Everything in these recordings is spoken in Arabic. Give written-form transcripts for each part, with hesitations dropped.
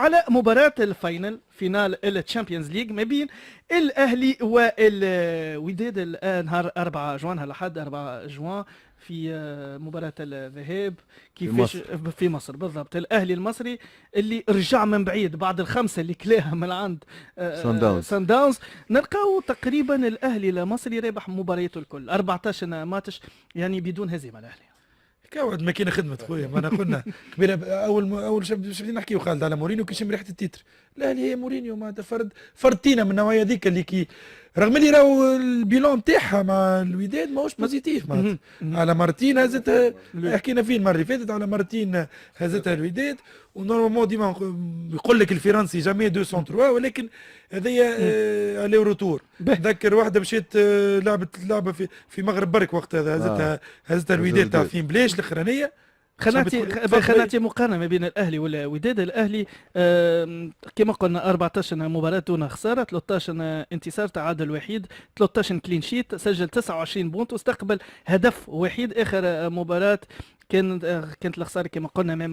على مباراة الفاينل فينال التشامبيونز ليج ما بين الاهلي والوداد نهار 4 جوان لحد 4 جوان في مباراة الذهاب كيفاش في مصر بالضبط. الاهلي المصري اللي رجع من بعيد بعد الخمسة اللي كلاها من عند سان داونز. نلقاو تقريبا الاهلي المصري رابح مبارياته الكل 14 ماتش يعني بدون هزيمة. الاهلي كاود ما كاين خدمه خويا، ما انا قلنا قبيله اول بدينا نحكيو خالد على مورينيو كي شم ريحه التيتر. لا هي مورينيو معناتها فردتينا من النوعيه ذيك اللي كي رغم اللي راهو البيلون تاعها مع الوداد ماهوش بوزيتيف معناتها. على مرتين هزتها، حكينا فيه المره اللي فاتت، على مرتين هزتها الوداد. ونورمالمون ديما يقول لك الفرنسي جامي 203، ولكن هذيا الي روتور. نذكر واحده مشيت لعبه في مغرب برك وقت هذا هزتها الوداد تاع فين بلاش الاخرانيه. خناتي مقارنه ما بين الاهلي والوداد. الاهلي كما قلنا 14 مباراه دون خساره، 13 انتصار، تعادل وحيد، 13 كلين شيت، سجل 29 بونت واستقبل هدف وحيد. اخر مباراه كانت الخساره كما قلنا مع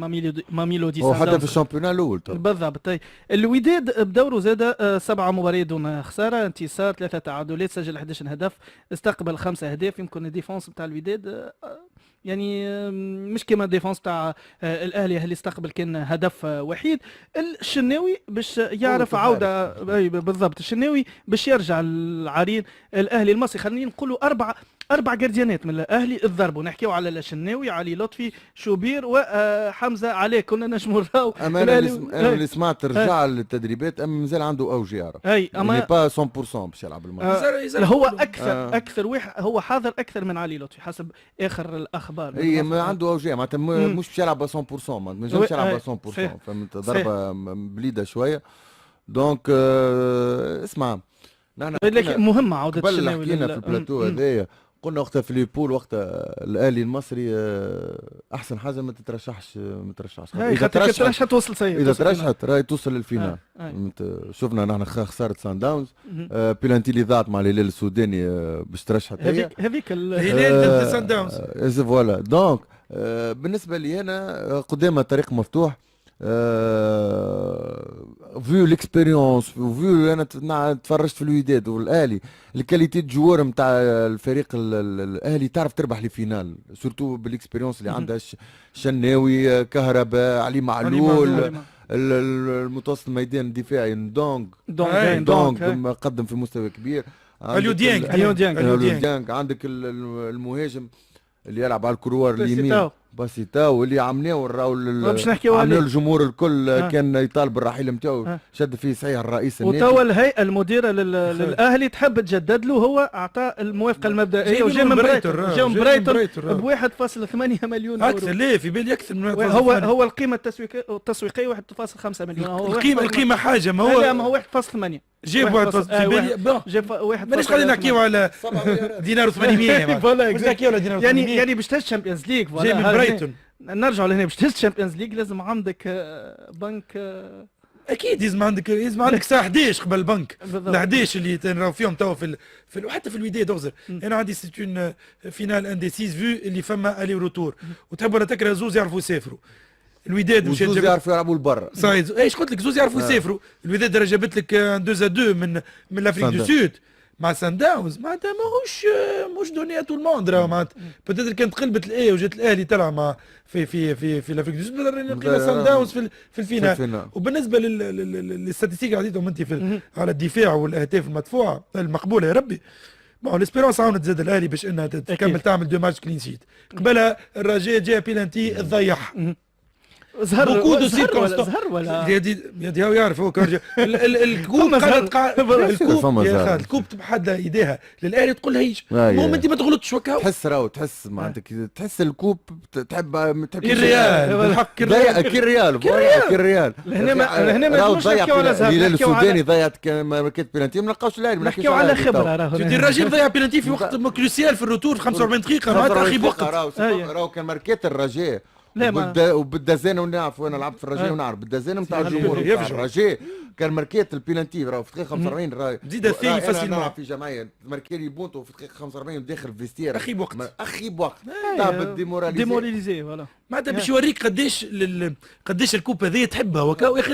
ماميلودي هو حتى في الشامبيونال الاول بالضبط. الوداد بدوره زاد 7 مباريات دون خساره، انتصار، 3 تعادلات، سجل 11 هدف، استقبل 5 اهداف. يمكن الديفونس بتاع الوداد يعني مش كما الديفونس تاع الاهلي اللي استقبل كان هدف وحيد. الشناوي باش يعرف عوده بالضبط، الشناوي باش يرجع العرين الاهلي المصري. خلينا نقولوا اربع جارديانات من الاهلي اتضربوا. نحكيو على الشناوي، علي لطفي، شوبير وحمزه عليه. كنا نجموا نراو انا اللي سمعت رجع للتدريبات، اما مازال عنده اوجاع، اما با 100% باش يلعب الماتش. هو اكثر واحد هو حاضر اكثر من علي لطفي حسب اخر الاخبار. اي ما عنده اوجاع معناتها مش باش يلعب 100%، ما نجمش يلعب 100%. فهمت؟ ضربه بليده شويه. دونك اسمع، لكن مهمه عوده الشناوي. حكينا في البلاتو هذايا، قلنا وقتها في ليبول، وقتها الاهلي المصري احسن حاجه ما تترشحش. اذا ترشحت توصل سيء، اذا ترشحت راهي توصل للفينال. شفنا نحن خساره سان داونز، بيلانتي اللي ضاعت مع الهلال السوداني باش ترشحت هذيك الهلال ضد سان داونز. فوالا. دونك بالنسبه لي انا قدامها طريق مفتوح. فيو ليكسبيريونس وفيو انا تفرجت في الوداد والاهلي، الكاليتي الجوار نتاع الفريق الاهلي تعرف تربح لي فينال، سورتو بالاكسبيريونس اللي عندها الشناوي، كهرباء، علي معلول، المتوسط الميدان الدفاعي دونك قدم في مستوى كبير. اليو ديانج عندك المهاجم اللي يلعب على الكروار اليمين باسيتاو اللي عملناه عملوا الجمهور الكل كان يطالب بالرحيل نتاعو، شد فيه صحيح الرئيس النادي. وتوا الهيئه المديره للاهلي تحب تجدد له، هو اعطى الموافقه المبدئيه وجا من برايتون ب 1.8 مليون يورو. اكثر ليه في بالي اكثر من هو القيمه التسويقيه 1.5 مليون. القيمه حاجه ما هو 1.8 جيب واحد في بالي جيب واحد. مانيش قاعدين نحكيو على دينار 800 يعني باش تهز الشامبيونز ليج جاي من برايتون. نرجعوا لهنا باش تهز الشامبيونز ليج لازم عندك بنك. اكيد لازم عندك ساعه 11 قبل البنك. ال 11 اللي تنراو فيهم توا وحتى في الوداد اغزر. انا عندي سيتون فينال انديسيز فيو اللي فما الي روتور، وتحب ولا تكره زوز يعرفوا يسافروا. الوداد مش زوز يعرفوا يلعبوا لبرا. صايد ايش قلت لك، زوز يعرفوا يسافروا. الوداد جابت لك 2-2 من لافريك دو سود مع سان داونز، معناتها ماهوش دوني تو الموند. راه معناتها بتدري كانت قلبت الايه وجات الاهلي تلعب مع في لافريك دو سود، لقينا سان داونز في الفينال. وبالنسبه للستاتيستيك اللي عطيتهم انت على الدفاع والاهداف المدفوعه المقبوله يا ربي، الاسبيرونس عاونت زاد الاهلي باش انها تكمل تعمل 2 ماتش كلين شيت. قبلها الرجاء جاء بيلانتي تضيعها. زهر ولا يدي هو يعرف هو كارجا الكوب الكوب تبحد ايديها للاهلي تقول هيش. المهم انت ما تغلطش وكا تحس معناتها تحس الكوب تحب الريال بالحق كالريال هنا ما نحكيو على زهر. الهلال السوداني ضيعت ماركات بينالتي، ما نلقاوش الاهلي. نحكيو على خبره. الراجل ضيع بينالتي في وقت كروسيال في الروتور في 45 دقيقه معناتها اخي بوقت. راهو كان ماركات الرجاء وبالدزانه، ونعرف وانا لعبت في الرجاء ونعرف بالدزانه نتاع الجمهور نتاع الرجاء كان ماركيت البينالتي راهو في دقيقه 45 راهو زيد الثاني فاسيلمون في جمعيه ماركيري بونتو في دقيقه 45 داخل فيستير اخي بوقت تهبط ديموراليزي فوالا. معناتها باش يوريك قداش الكوب هذه تحبها وكا. يا اخي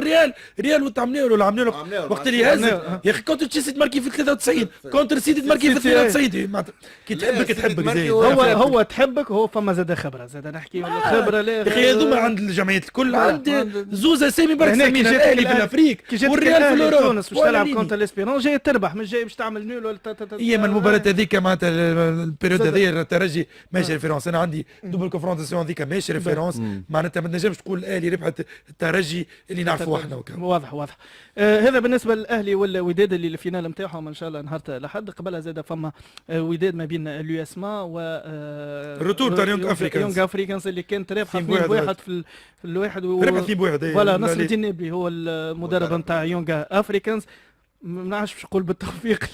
الريال وانت عملوا له ولا عملوا له وقت اللي هزت يا اخي كونتر تشيلسي تماركي في 93 كونتر سيتي تماركي في 92 معناتها كي تحبك زي هو تحبك هو فما زاد خبره زاد نحكي خبره لا يا اخي هذوما عند الجمعيات الكل عند زوز اسامي برك سامينا الاهلي في الافريق والريال في الاوروب باش تلعب كونتر ليسبيرون جاي تربح مش جاي باش تعمل نول ولا هي من المباراه هذيك معناتها البيريود هذيا الترجي ماشي ريفيرونس. انا عندي دوبل كونفرونتاسيون هذيك ماشي ريفيرونس معناتها ما تنجمش تقول الاهلي ربحت الترجي اللي نعرفوه احنا وكا. واضح. هذا بالنسبه للاهلي والوداد اللي الفينال نتاعهم ان شاء الله نهار الاحد. قبلها زاد فما وداد ما بين اليو اس ما و الروتور تاع يونغ افريكانز اللي كانت رابحه 2-1 في الواحد ربحت 2-1 فوالا. نصر الدين نبلي هو المدرب نتاع يونغ افريكانز. ما نعرفش باش نقول بالتوفيق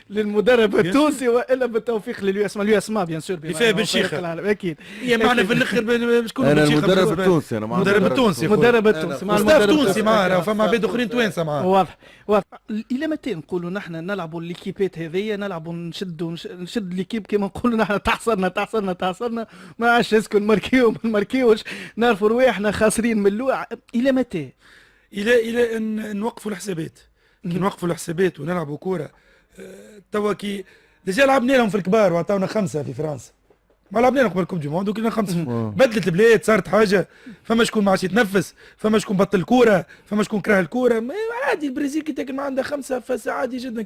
للمدرب التونسي والا بالتوفيق لليو اس ما. اليو اس ما بيان سور فيها بن شيخه اكيد. هي معنا في الاخر شكون انا بن شيخه المدرب التونسي انا المدرب التونسي مع المدرب التونسي معنا فما عباد اخرين توانسه معاه. واضح. الى متى نقولوا نحن نلعبوا الليكيبات هذيا نلعبوا نشد ليكيب كما نقولوا نحن تحصلنا ما عادش نسكن ما نماركيوش نعرفوا رواحنا خاسرين من اللوع. الى متى؟ الى ان نوقفوا الحسابات. كي نوقفوا الحسابات ونلعبوا كوره توا كي ديجا لعبنا لهم في الكبار وعطاونا 5 في فرنسا. ما لعبنا لهم قبل كوب دي موند وكنا 5. بدلت البلاد صارت حاجه. فما شكون ما عادش يتنفس فما شكون بطل الكوره فما شكون كره الكوره. عادي البرازيل كي تاكل ما عندها 5 فعادي جدا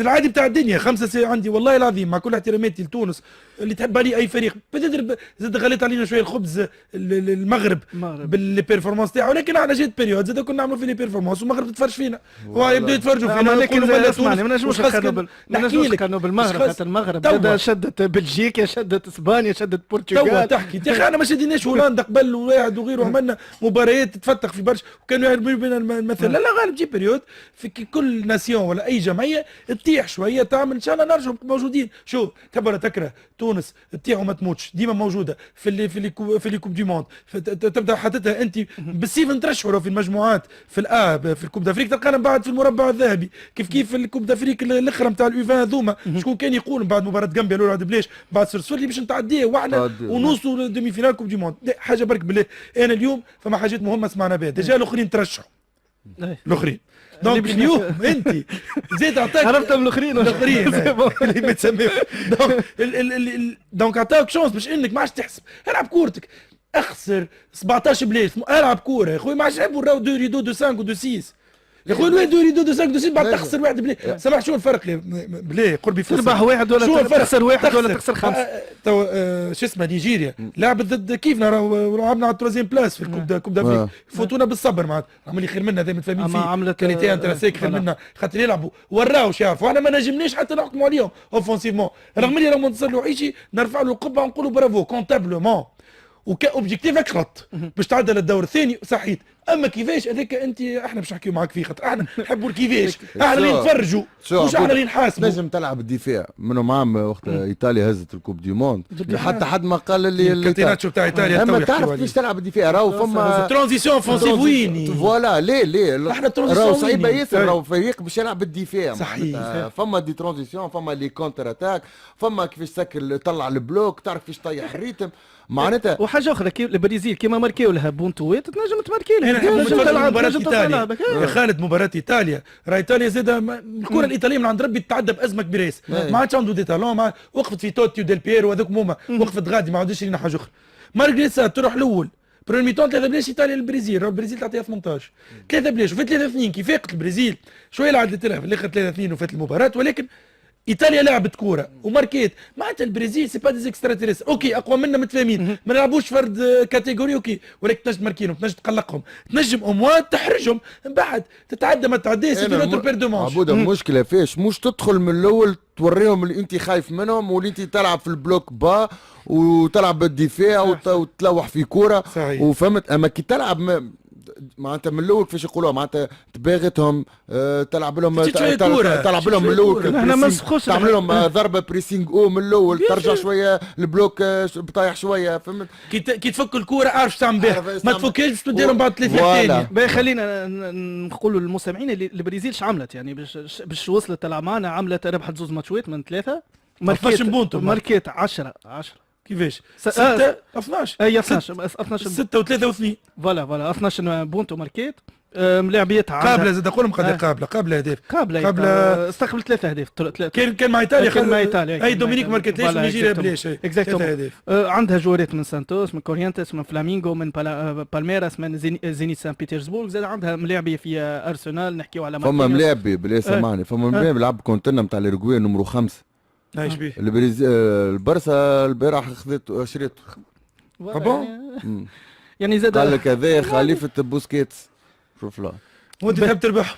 العادي بتاع الدنيا 5 عندي والله العظيم مع كل احتراماتي لتونس اللي تحب عليه اي فريق زاد غليت علينا شويه الخبز المغرب بالبيرفورمانس تاعه. ولكن احنا جات بيريود زاد كنا نعملوا في لي بيرفورمانس والمغرب تتفرج فينا ويبداو يتفرجوا فينا. لكن اسمعني ما نجموش نقارنوا بالمغرب خاطر المغرب شدت بلجيكا شدت اسبانيا شدت البرتغال. توا تحكي يا اخي انا ما شديناش هولندا قبل وواحد وغيره عملنا مباريات تتفتق في برشا وكانوا يعرفوا بين المثل. لا غالب جي بيريود في كل ناسيون ولا اي جمعيه تطيح شويه تعمل ان شاء الله نرجعوا موجودين. شو تبرا تكره تونس تطيح وما تموتش ديما موجوده في لي كوب دي موند. تبدا حاطتها انت بالسيف نترشحوا في المجموعات في الاب في الكوب دافريك تلقانا بعد في المربع الذهبي كيف الكوب دافريك الاخرى نتاع الاوفان هذوما. شكون كان يقول بعد مباراه جامبيا الاولى بلاش بعد سرسولي باش نتعديه واحنا ونوصلوا دومي فينال كوب دي موند. حاجه برك بالله. انا اليوم فما حاجات مهمه سمعنا بها ديجا الاخرين ترشحوا الاخرين دونك اليوم انت زيد عطاك عرفتهم الاخرين اللي ما تسميهم دونك عطاك شونس باش انك ما عادش تحسب. العب كورتك اخسر 17 بلاش العب كوره يا خويا ما عادش نحبوا نراو دو ريدو دو 5 ودو 6 يا خويا وين دوري دو 5 دو 6 بعد تخسر واحد بلي سامح شو الفرق بلي قربي تربح واحد ولا تخسر واحد ولا تخسر 5. تو شو اسمه نيجيريا لعبت ضد كيفنا لعبنا على التروزيام بلاس في الكوب دافريك فوتونا بالصبر معناتها عمل خير منا دائما فاهمين فيه كاليتي انتراسيك خير منا خاطر يلعبوا وراو واش يعرفوا احنا ما نجمناش حتى نحكموا عليهم اوفونسيفمون رغم اللي راهو منتصر لوحيشي نرفع له القبه ونقولوا برافو كونتابلومون وكاوبجيكتيف غلط باش تعدى للدور الثاني صحيت. اما كيفاش هذاك انت احنا باش نحكيو معاك فيه خاطر احنا نحبوا كيفاش احنا اللي نتفرجوا مش احنا اللي نحاسبوا. لازم تلعب الدفاع منهم عام وقت ايطاليا هزت الكوب دي موند حتى حد ما قال اللي الكاتيناتشو بتاع ايطاليا اما تعرف كيفاش تلعب الدفاع راهو فما ترانزيسيون اوفونسيف ويني فوالا ليه احنا ترانزيسيون راهو صعيبه ياسر راهو فريق باش يلعب بالدفاع صحيح. فما دي ترانزيسيون فما لي كونتر اتاك فما كيفاش تسكر طلع البلوك تعرف كيفاش طيح الريتم معناتها. وحاجه اخرى كي البرازيل كيما ماركيو لها بونتوات تنجم تماركي لها تلعب مباراة ايطاليا يا خالد مباراة ايطاليا راه ايطاليا زاد الكره الايطاليه من عند ربي تتعدى بازمه كبيره ما عادش عنده دي تالون وقفت في توتي وديل بيرو وهذوك هما وقفت غادي ما عادش لنا حاجه اخرى. مارغريسا تروح الاول بريمي ميتون 3 بلاش ايطاليا للبرازيل البرازيل تعطيها 18 3 بلاش وفات 3-2 كي فاقت البرازيل شويه لعبت لها في الاخر 3-2 وفات المباراه ولكن ايطاليا لعبت كوره وماركيت معناتها البرازيل سي با ديز اكسترا تيريس اوكي اقوى منا متفاهمين ما نلعبوش فرد كاتيجوري اوكي ولكن تنجم تماركينهم تنجم تقلقهم تنجم اموات تحرجهم من بعد تتعدى ما تعديش سي نوتر بير دو مانش. عبوده المشكله فيش مش تدخل من الاول توريهم اللي انت خايف منهم واللي انت تلعب في البلوك با وتلعب بالدفاع وتلوح في كوره وفهمت. اما كي تلعب معناتها من الاول كيفاش يقولوها معناتها تباغتهم تلعب لهم تلعب لهم من الاول احنا ما نسخوش تعمل لهم ضربه بريسينغ من الاول ترجع شويه البلوك بطايح شويه فهمت. كي تفك الكوره عارف تعمل بها ما تفكهاش باش تديرهم بعد 3 ثانيه. باهي خلينا نقولوا للمستمعين اللي البرازيل عملت يعني باش وصلت تلعب معنا عملت ربحت 2 ماتشات من 3 ماركيت 10 10 كيفاش؟ س- 6 12 اي 12 6 و3 و2 فوالا 12 بونتو ماركيت. ملاعبيتها قابله زاد قولهم قد قابله اهداف قابله استقبل 3 اهداف. كان مع ايطاليا كان مع ايطاليا اي دومينيك ماركتليش ونيجيريا بلاش 3 اهداف. عندها جوارات من سانتوس، من كورينتس، من فلامينغو، من بالميراس، من زينيت سان بيترسبورغ. زاد عندها ملاعبيه في ارسنال، نحكيو على فما ملاعبي بلا سامحني، فما ملاعب لعب كونتنا نتاع الأورجواي نمرو 5 ايش بيه؟ البرسا البارح خذت شريته. يعني زاد قال لك هذا خليفة بوسكيتس. شوف لا وانت تحب تربح.